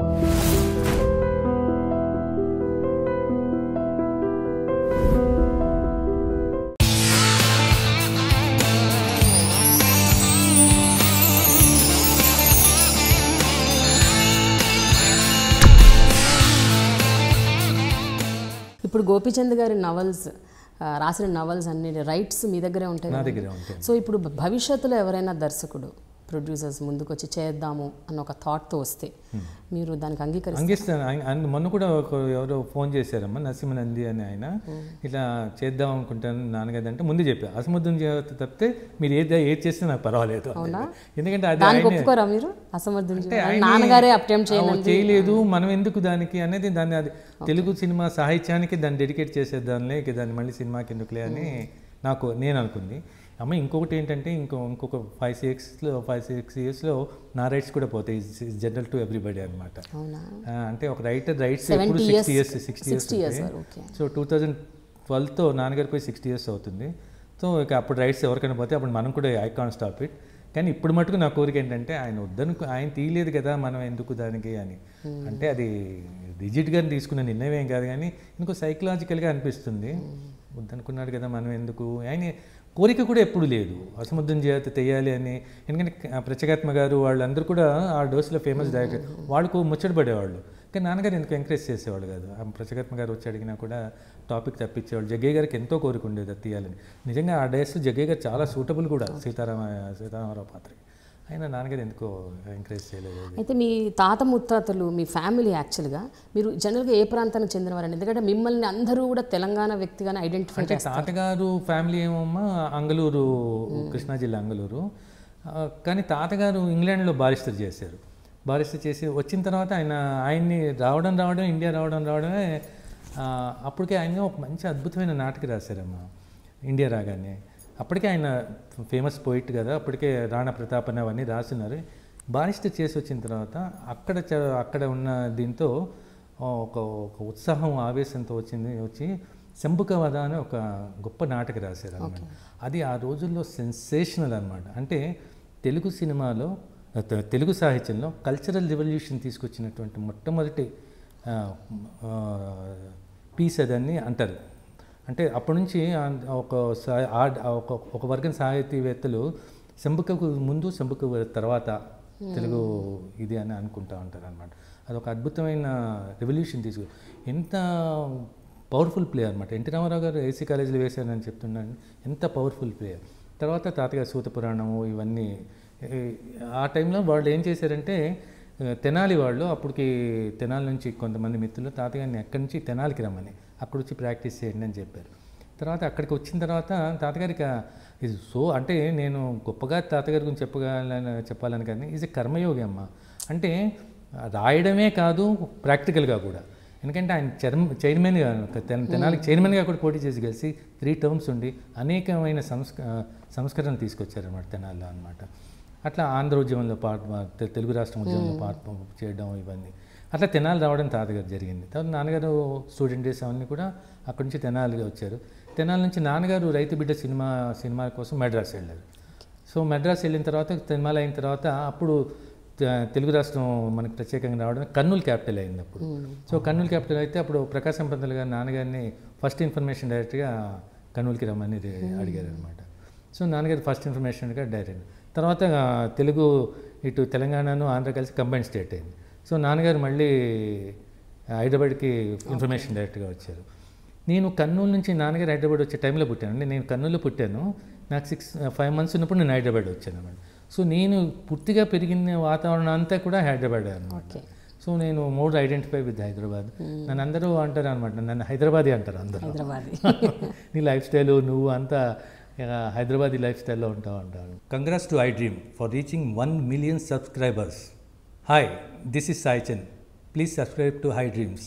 ఇప్పుడు గోపీచంద్ గారి నవల్స్ రాసిన నవల్స్ అన్ని రైట్స్ మీ దగ్గరే ఉంటాయి. నా దగ్గరే ఉంటాయి. సో ఇప్పుడు భవిష్యత్తులో ఎవరైనా దర్శకుడు ప్రొడ్యూసర్స్ ముందుకు వచ్చి చేద్దాము అన్న ఒక థాట్తో వస్తే మీరు దానికి అంగీకరిస్తాను. మొన్న కూడా ఎవరో ఫోన్ చేశారమ్మా, నరసింహనంది అని ఆయన, ఇట్లా చేద్దాం అనుకుంటాను నాన్నగారు అంటే ముందు చెప్పారు, అసముద్రం తప్పితే మీరు ఏది చేస్తే నాకు పర్వాలేదు. ఎందుకంటే చేయలేదు, మనం ఎందుకు దానికి అనేది దాన్ని అది తెలుగు సినిమా సాహిత్యానికి దాన్ని డెడికేట్ చేసేద్దాంలే, దాన్ని మళ్ళీ సినిమాకి ఎందుకులే అని నేను అనుకుంది. అమ్మ ఇంకొకటి ఏంటంటే ఇంకొక 5-6 ఇయర్స్లో నా రైట్స్ కూడా పోతాయి. జనరల్ టు ఎవ్రీబడి అనమాట. అంటే ఒక రైటర్ రైట్స్ ఎప్పుడు 60 ఇయర్స్. సో 2012తో నాన్నగారికి పోయి 60 ఇయర్స్ అవుతుంది. సో ఇక అప్పుడు రైట్స్ ఎవరికైనా పోతే అప్పుడు మనం కూడా ఐ కాంట్ స్టాప్ ఇట్. కానీ ఇప్పుడు మటుకు నా కోరిక ఏంటంటే ఆయన తీయలేదు కదా, మనం ఎందుకు దానికి అని. అంటే అది రిజిడ్గా తీసుకున్న నిర్ణయం ఏం కాదు, కానీ ఇంకో సైకలాజికల్గా అనిపిస్తుంది. వద్దనుకున్నాడు కదా మనం ఎందుకు. ఆయన కోరిక కూడా ఎప్పుడు లేదు అసముద్రం చేయాలి అని. ఎందుకంటే ప్రత్యేకాత్మ గారు వాళ్ళందరూ కూడా ఆ డోస్లో ఫేమస్ డైరెక్టర్, వాళ్ళకు ముచ్చటపడేవాళ్ళు. కానీ నాన్నగారు ఎందుకు ఎంకరేజ్ చేసేవాళ్ళు కాదు. ప్రత్యేకాత్మ గారు వచ్చి అడిగినా కూడా టాపిక్ తప్పించేవాళ్ళు. జగ్గయ్య గారికి ఎంతో కోరిక ఉండేది అది తీయాలని. నిజంగా ఆ డేస్ జగ్గయ్య గారు చాలా సూటబుల్ కూడా సీతారామరావు పాత్రకి. అయినా నాన్నగారు ఎందుకో ఎంకరేజ్ చేయలేదు. అయితే మీ తాత ముత్తాతలు మీ ఫ్యామిలీ యాక్చువల్గా మీరు జనరల్గా ఏ ప్రాంతానికి చెందినవారండి? ఎందుకంటే మిమ్మల్ని అందరూ కూడా తెలంగాణ వ్యక్తిగానే ఐడెంటిఫై చేస్తారు. తాతగారు ఫ్యామిలీ ఏమమ్మా అంగళూరు, కృష్ణా జిల్లా అంగళూరు. కానీ తాతగారు ఇంగ్లాండ్లో బారిస్టర్ చేశారు. బారిస్టర్ చేసి వచ్చిన తర్వాత ఆయన్ని రావడం ఇండియా రావడమే అప్పటికే ఆయన ఒక మంచి అద్భుతమైన నాటక రాశారమ్మా ఇండియా రాగానే. అప్పటికే ఆయన ఫేమస్ పోయిట్ కదా, అప్పటికే రాణా ప్రతాప్ అవన్నీ రాస్తున్నారు. బారిస్టర్ చేసి వచ్చిన తర్వాత అక్కడ ఉన్న దీంతో ఒక ఉత్సాహం ఆవేశంతో వచ్చి శంభుకవధ అని ఒక గొప్ప నాటక రాశారు అన్నమాట. అది ఆ రోజుల్లో సెన్సేషనల్ అనమాట. అంటే తెలుగు సినిమాలో తెలుగు సాహిత్యంలో కల్చరల్ రెవల్యూషన్ తీసుకొచ్చినటువంటి మొట్టమొదటి పీస్ అదని అంటారు. అంటే అప్పటి నుంచి ఒక వర్గం సాహితీవేత్తలు శంభుకకు ముందు శంభుక తర్వాత తెలుగు ఇది అని అనుకుంటూ ఉంటారు అనమాట. అదొక అద్భుతమైన రెవల్యూషన్ ఎంత పవర్ఫుల్ ప్లేయర్ అనమాట. ఎన్టీ రామారావు గారు ఏసీ కాలేజీలో వేశారని చెప్తున్నాను, ఎంత పవర్ఫుల్ ప్లేయర్. తర్వాత తాతగారు సూతపురాణము ఇవన్నీ ఆ టైంలో వాళ్ళు ఏం చేశారంటే తెనాలి వాళ్ళు అప్పటికి తెనాలి నుంచి కొంతమంది మిత్రులు తాతగారిని ఎక్కడి నుంచి తెనాలికి రమ్మని అక్కడ వచ్చి ప్రాక్టీస్ చేయండి అని చెప్పారు. తర్వాత అక్కడికి వచ్చిన తర్వాత తాతగారికి ఇది అంటే నేను గొప్పగా తాతగారి గురించి చెప్పాలని కానీ ఈజ్ ఎ కర్మయోగి అమ్మ. అంటే రాయడమే కాదు ప్రాక్టికల్గా కూడా. ఎందుకంటే ఆయన చైర్మన్గా తెనాలికి చైర్మన్గా కూడా పోటీ చేసి కలిసి 3 టర్మ్స్ ఉండి అనేకమైన సంస్కరణలు తీసుకొచ్చారన్నమాట తెనాలిలో అనమాట. అట్లా ఆంధ్ర ఉద్యమంలో తెలుగు రాష్ట్రం ఉద్యమంలో పార్ట్ చేయడం ఇవన్నీ అట్లా తెనాలి రావడం తాతగారు జరిగింది. తర్వాత నాన్నగారు స్టూడెంట్ డేస్ అవన్నీ కూడా అక్కడి నుంచి తెనాలిగా వచ్చారు. తెనాలి నుంచి నాన్నగారు రైతు బిడ్డ సినిమా కోసం మెడ్రాస్ వెళ్ళారు. సో మెడ్రాస్ వెళ్ళిన తర్వాత తెనాలి అయిన తర్వాత అప్పుడు తెలుగు రాష్ట్రం మనకి ప్రత్యేకంగా రావడం కర్నూలు క్యాపిటల్ అయింది అప్పుడు. సో కర్నూలు క్యాపిటల్ అయితే అప్పుడు ప్రకాశం పంతులు గారు నాన్నగారిని ఫస్ట్ ఇన్ఫర్మేషన్ డైరెక్ట్గా కర్నూలుకి రమ్మని అడిగారు అనమాట. సో నాన్నగారు ఫస్ట్ ఇన్ఫర్మేషన్గా డైరెక్ట్. తర్వాత తెలుగు ఇటు తెలంగాణను ఆంధ్ర కలిసి కంబైన్ స్టేట్ అయింది. సో నాన్నగారు మళ్ళీ హైదరాబాద్కి ఇన్ఫర్మేషన్ డైరెక్ట్గా వచ్చారు. నేను కర్నూలు నుంచి నాన్నగారు హైదరాబాద్ వచ్చే టైంలో పుట్టాను. అంటే నేను కర్నూలులో పుట్టాను. నాకు 5 months ఉన్నప్పుడు నేను హైదరాబాద్ వచ్చాను అన్నమాట. సో నేను పూర్తిగా పెరిగిన వాతావరణం అంతా కూడా హైదరాబాద్ అనమాట. సో నేను మోర్ ఐడెంటిఫై విత్ హైదరాబాద్. నన్ను అందరూ అంటారు అనమాట, నన్ను హైదరాబాదీ అంటారు అందరూ. నీ లైఫ్ స్టైల్ నువ్వు అంతా హైదరాబాదీ లైఫ్ స్టైల్లో ఉంటావు అంటారు. Congrats to iDream for reaching 1 million subscribers. Hi, this is Sai Chen. Please subscribe to iDreams.